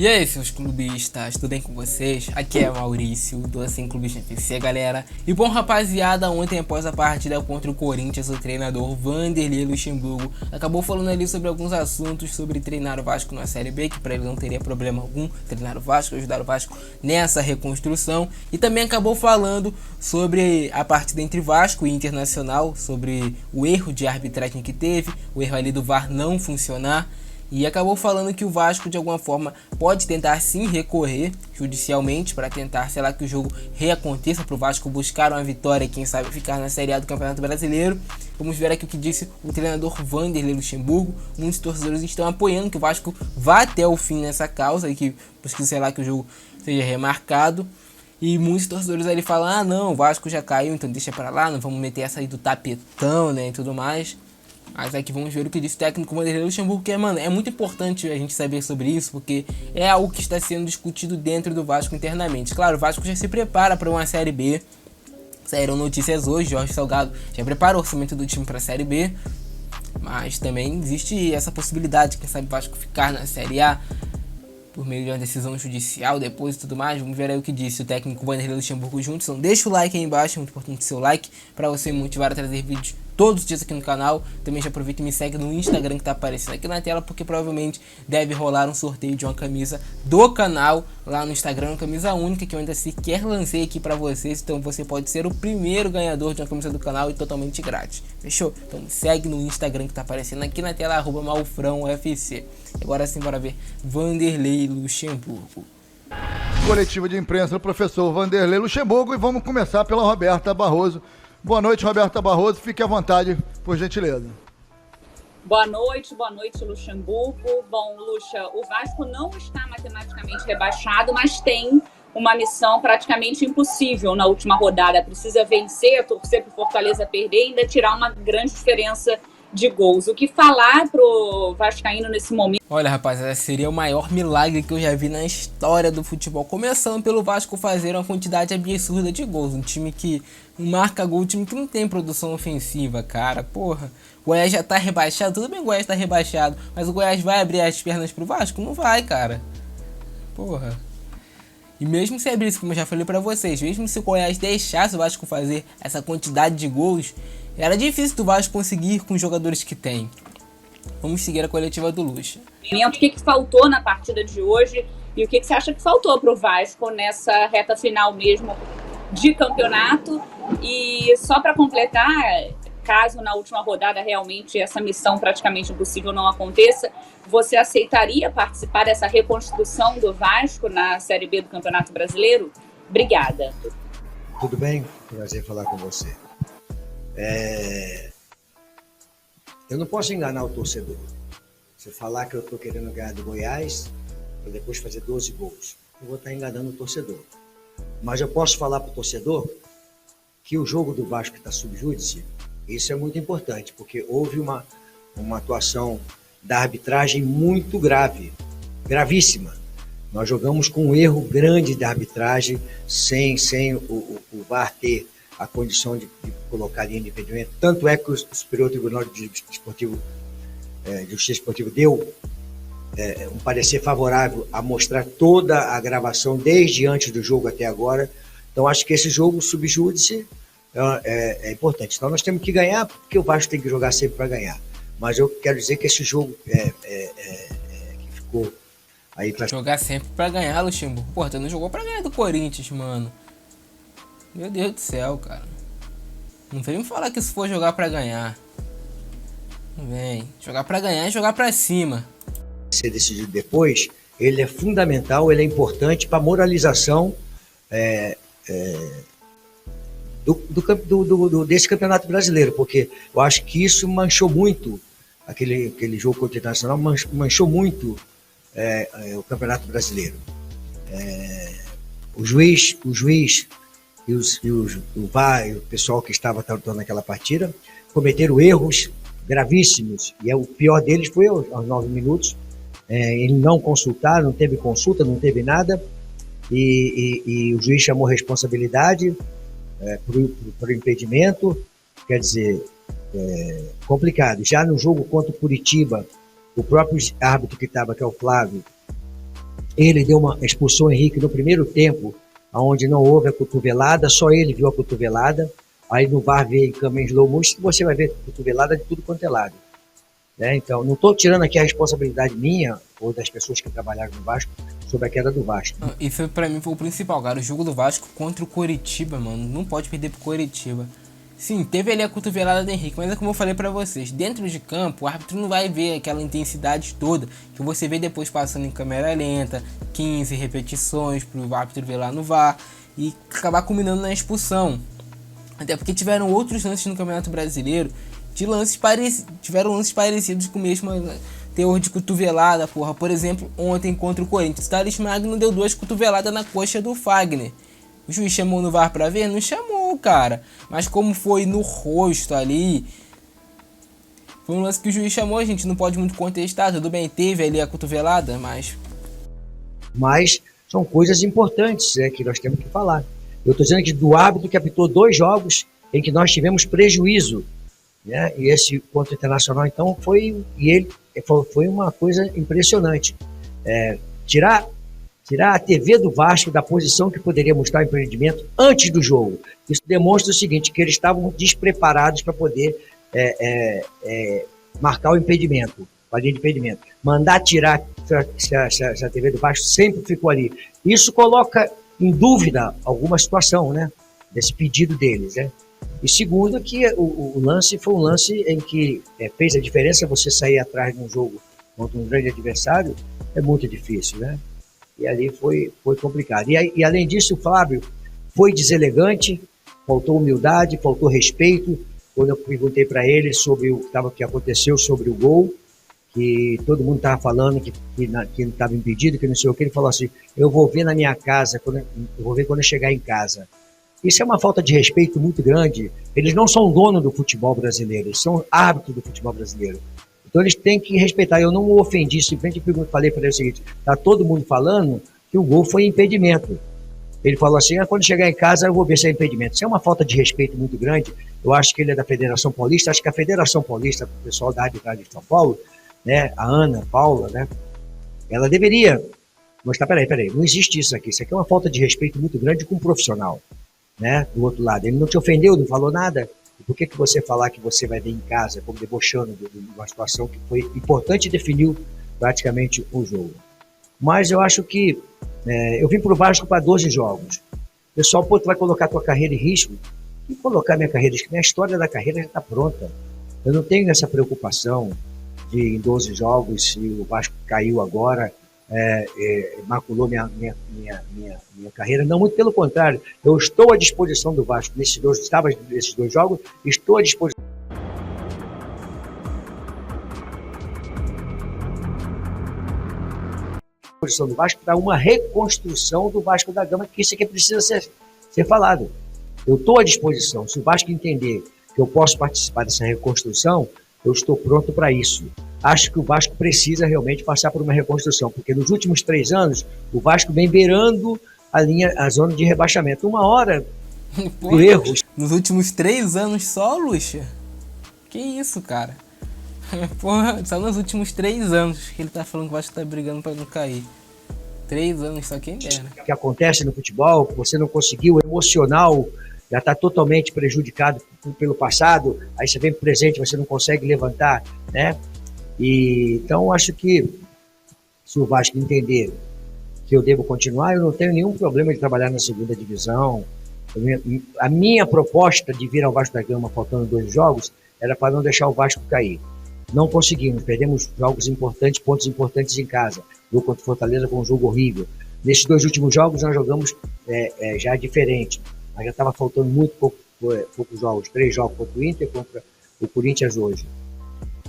E aí, seus clubistas, tudo bem com vocês? Aqui é Maurício, do Assim Clubista FC, galera. E bom, rapaziada, ontem após a partida contra o Corinthians, o treinador Vanderlei Luxemburgo acabou falando ali sobre alguns assuntos sobre treinar o Vasco na Série B, que para ele não teria problema algum treinar o Vasco, ajudar o Vasco nessa reconstrução. E também acabou falando sobre a partida entre Vasco e Internacional, sobre o erro de arbitragem que teve, o erro ali do VAR não funcionar. E acabou falando que o Vasco de alguma forma pode tentar sim recorrer judicialmente para tentar, sei lá, que o jogo reaconteça para o Vasco buscar uma vitória e quem sabe ficar na Série A do Campeonato Brasileiro. Vamos ver aqui o que disse o treinador Vanderlei Luxemburgo. Muitos torcedores estão apoiando que o Vasco vá até o fim nessa causa e que, sei lá, que o jogo seja remarcado. E muitos torcedores ali falam, ah não, o Vasco já caiu, então deixa para lá, não vamos meter essa aí do tapetão, né, e tudo mais. Mas aqui vamos ver o que disse o técnico Vanderlei Luxemburgo, que é muito importante a gente saber sobre isso, porque é algo que está sendo discutido dentro do Vasco internamente. Claro, o Vasco já se prepara para uma Série B, saíram notícias hoje, Jorge Salgado já prepara o orçamento do time para a Série B, mas também existe essa possibilidade, quem sabe o Vasco ficar na Série A, por meio de uma decisão judicial depois e tudo mais. Vamos ver aí o que disse o técnico Vanderlei Luxemburgo juntos. Então deixa o like aí embaixo, é muito importante o seu like para você me motivar a trazer vídeos todos os dias aqui no canal. Também já aproveita e me segue no Instagram que tá aparecendo aqui na tela, porque provavelmente deve rolar um sorteio de uma camisa do canal lá no Instagram, uma camisa única que eu ainda sequer lancei aqui pra vocês, então você pode ser o primeiro ganhador de uma camisa do canal e totalmente grátis, fechou? Então me segue no Instagram que tá aparecendo aqui na tela, @malfrãoufc. Agora sim, bora ver Vanderlei Luxemburgo. Coletiva de imprensa do professor Vanderlei Luxemburgo, e vamos começar pela Roberta Barroso. Boa noite, Roberta Barroso, fique à vontade, por gentileza. Boa noite, Luxemburgo. Bom, Luxa, o Vasco não está matematicamente rebaixado, mas tem uma missão praticamente impossível na última rodada. Precisa vencer, torcer para o Fortaleza perder e ainda tirar uma grande diferença de gols. O que falar pro vascaíno nesse momento? Olha, rapaziada, seria o maior milagre que eu já vi na história do futebol. Começando pelo Vasco fazer uma quantidade absurda de gols. Um time que marca gol, um time que não tem produção ofensiva, cara. Porra, o Goiás já tá rebaixado. Tudo bem, o Goiás tá rebaixado, mas o Goiás vai abrir as pernas pro Vasco? Não vai, cara. Porra. E mesmo se abrisse, como eu já falei pra vocês, mesmo se o Goiás deixasse o Vasco fazer essa quantidade de gols, era difícil do Vasco conseguir com os jogadores que tem. Vamos seguir a coletiva do Luxa. O que faltou na partida de hoje e o que você acha que faltou pro Vasco nessa reta final mesmo de campeonato? E só para completar, caso na última rodada realmente essa missão praticamente impossível não aconteça, você aceitaria participar dessa reconstrução do Vasco na Série B do Campeonato Brasileiro? Obrigada. Tudo bem? Prazer falar com você. Eu não posso enganar o torcedor. Se eu falar que eu estou querendo ganhar do Goiás, para depois fazer 12 gols, eu vou estar enganando o torcedor. Mas eu posso falar para o torcedor que o jogo do Vasco está sob júdice. Isso é muito importante, porque houve uma atuação da arbitragem muito grave, gravíssima. Nós jogamos com um erro grande da arbitragem, sem o VAR ter a condição de colocar linha de impedimento. Tanto é que o Superior Tribunal de Justiça Esportiva deu um parecer favorável a mostrar toda a gravação desde antes do jogo até agora. Então acho que esse jogo sob júdice é importante. Então nós temos que ganhar, porque o Vasco tem que jogar sempre para ganhar. Mas eu quero dizer que esse jogo que ficou aí para jogar sempre para ganhar, Luxemburgo. Porra, tu não jogou para ganhar do Corinthians, mano. Meu Deus do céu, cara. Não vem me falar que se for jogar pra ganhar. Não vem. Jogar pra ganhar é jogar pra cima. Ser decidido depois, ele é fundamental, ele é importante para a moralização desse campeonato brasileiro, porque eu acho que isso manchou muito, aquele jogo contra o Internacional manchou muito o campeonato brasileiro. O juiz o VAR e o pessoal que estava tratando naquela partida cometeram erros gravíssimos, e o pior deles foi aos 9 minutos. Ele não consultar, não teve consulta, não teve nada, e o juiz chamou responsabilidade por impedimento. Quer dizer, complicado. Já no jogo contra o Curitiba, o próprio árbitro que estava, que é o Flávio, Ele expulsou o Henrique no primeiro tempo, onde não houve a cotovelada, só ele viu a cotovelada. Aí no VAR veio em câmera em slow motion, você vai ver cotovelada de tudo quanto é lado. Né? Então, não estou tirando aqui a responsabilidade minha ou das pessoas que trabalharam no Vasco sobre a queda do Vasco. Isso pra mim foi o principal, cara. O jogo do Vasco contra o Coritiba, mano. Não pode perder pro Coritiba. Sim, teve ali a cotovelada do Henrique, mas é como eu falei pra vocês, dentro de campo o árbitro não vai ver aquela intensidade toda que você vê depois passando em câmera lenta, 15 repetições pro árbitro ver lá no VAR e acabar culminando na expulsão. Até porque tiveram outros lances no Campeonato Brasileiro, tiveram lances parecidos com o mesmo teor de cotovelada, porra. Por exemplo, ontem contra o Corinthians, o Thales Magno deu 2 cotoveladas na coxa do Fagner. O juiz chamou no VAR pra ver? Não chamou, cara. Mas como foi no rosto ali, foi um lance que o juiz chamou, a gente não pode muito contestar. Tudo bem, teve ali a cotovelada, mas são coisas importantes que nós temos que falar. Eu estou dizendo que do árbitro que apitou 2 jogos em que nós tivemos prejuízo, né? E esse contra o Internacional, então, foi uma coisa impressionante. Tirar a TV do Vasco da posição que poderia mostrar o impedimento antes do jogo. Isso demonstra o seguinte, que eles estavam despreparados para poder marcar o impedimento, a linha de impedimento. Mandar tirar se a TV do Vasco sempre ficou ali. Isso coloca em dúvida alguma situação, né, desse pedido deles, né? E segundo, que o lance foi um lance em que fez a diferença. Você sair atrás de um jogo contra um grande adversário é muito difícil, né? E ali foi complicado. E além disso, o Fábio foi deselegante, faltou humildade, faltou respeito. Quando eu perguntei para ele sobre o que aconteceu sobre o gol, que todo mundo estava falando que não estava impedido, que não sei o que, ele falou assim, eu vou ver na minha casa, eu vou ver quando eu chegar em casa. Isso é uma falta de respeito muito grande. Eles não são dono do futebol brasileiro, eles são árbitros do futebol brasileiro. Então eles têm que respeitar. Eu não o ofendi, simplesmente falei para ele o seguinte, está todo mundo falando que o gol foi impedimento. Ele falou assim, quando chegar em casa eu vou ver se é impedimento. Isso é uma falta de respeito muito grande. Eu acho que ele é da Federação Paulista, acho que a Federação Paulista, o pessoal da arbitragem de São Paulo, né, a Ana, a Paula, né, ela deveria mostrar, peraí, não existe isso aqui é uma falta de respeito muito grande com um profissional, né, do outro lado. Ele não te ofendeu, não falou nada. Por que você falar que você vai ver em casa, como debochando de uma situação que foi importante e definiu praticamente o jogo? Mas eu acho que eu vim para o Vasco para 12 jogos. O pessoal, tu vai colocar a tua carreira em risco? E colocar minha carreira em risco? Minha história da carreira já está pronta. Eu não tenho essa preocupação de em 12 jogos, se o Vasco caiu agora, maculou minha carreira. Não, muito pelo contrário. Eu estou à disposição do Vasco estava nesses 2 jogos, estou à disposição do Vasco para uma reconstrução do Vasco da Gama, que isso aqui precisa ser falado. Eu estou à disposição. Se o Vasco entender que eu posso participar dessa reconstrução, eu estou pronto para isso. Acho que o Vasco precisa realmente passar por uma reconstrução, porque nos últimos 3 anos, o Vasco vem beirando a zona de rebaixamento. Uma hora, por erros. Nos últimos 3 anos só, Lucha? Que isso, cara? Porra, só nos últimos 3 anos que ele tá falando que o Vasco tá brigando para não cair. 3 anos, só quem dera. O que acontece no futebol, você não conseguiu, o emocional já está totalmente prejudicado pelo passado, aí você vem pro presente, você não consegue levantar, né? Então, acho que se o Vasco entender que eu devo continuar, eu não tenho nenhum problema de trabalhar na segunda divisão. A minha proposta de vir ao Vasco da Gama faltando 2 jogos era para não deixar o Vasco cair. Não conseguimos, perdemos jogos importantes, pontos importantes em casa. O jogo contra o Fortaleza foi um jogo horrível. Nesses 2 últimos jogos nós jogamos já diferente. Mas já estava faltando muito poucos jogos, 3 jogos contra o Inter e contra o Corinthians hoje.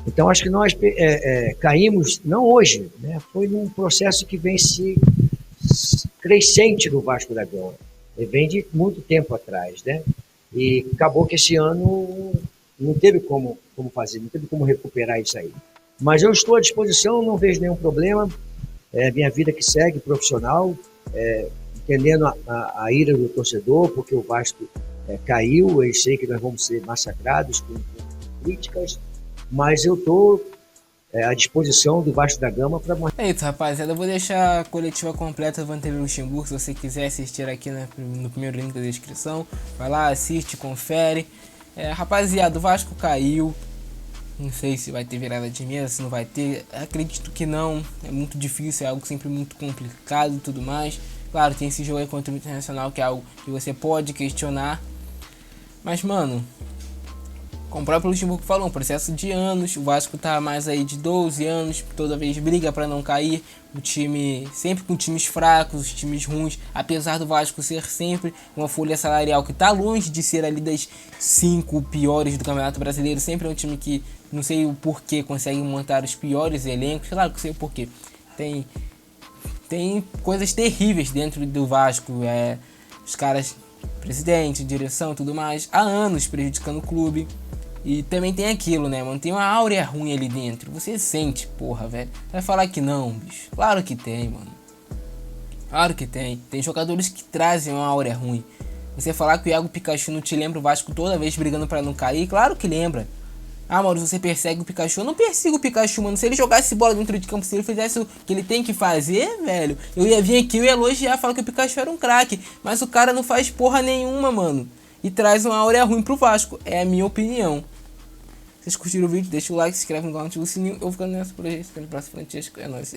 Então, acho que nós caímos, não hoje, né? Foi num processo que vem se crescente do Vasco da Gama. Ele vem de muito tempo atrás, né? E acabou que esse ano não teve como fazer, não teve como recuperar isso aí. Mas eu estou à disposição, não vejo nenhum problema. Minha vida que segue, profissional, entendendo a ira do torcedor, porque o Vasco caiu, eu sei que nós vamos ser massacrados com críticas, mas eu estou à disposição do Vasco da Gama para É isso, rapaziada. Eu vou deixar a coletiva completa do Vanderlei Luxemburgo. Se você quiser assistir aqui no primeiro link da descrição, vai lá, assiste, confere. Rapaziada, o Vasco caiu. Não sei se vai ter virada de mesa, se não vai ter. Acredito que não. É muito difícil, é algo sempre muito complicado e tudo mais. Claro, tem esse jogo aí contra o Internacional, que é algo que você pode questionar. Mas, mano, como o próprio Luxemburgo falou, um processo de anos. O Vasco tá mais aí de 12 anos, toda vez briga para não cair. O time, sempre com times fracos, times ruins. Apesar do Vasco ser sempre uma folha salarial que tá longe de ser ali das 5 piores do Campeonato Brasileiro. Sempre é um time que, não sei o porquê, consegue montar os piores elencos. Claro que sei o porquê. Tem coisas terríveis dentro do Vasco. Os caras, presidente, direção, tudo mais, há anos prejudicando o clube. E também tem aquilo, né, mano? Tem uma áurea ruim ali dentro. Você sente, porra, velho. Vai falar que não, bicho. Claro que tem, mano. Claro que tem. Tem jogadores que trazem uma áurea ruim. Você falar que o Iago Pikachu não te lembra o Vasco toda vez brigando pra não cair? Claro que lembra. Ah, mano, você persegue o Pikachu? Eu não persigo o Pikachu, mano. Se ele jogasse bola dentro de campo, se ele fizesse o que ele tem que fazer, velho, eu ia vir aqui, eu ia elogiar, falar que o Pikachu era um craque. Mas o cara não faz porra nenhuma, mano. E traz uma áurea ruim pro Vasco. É a minha opinião. Se vocês curtiram o vídeo, deixa o like, se inscreve no canal, ativa o sininho. Eu vou ficando nessa por aí. Até o próximo Francesco. É nóis.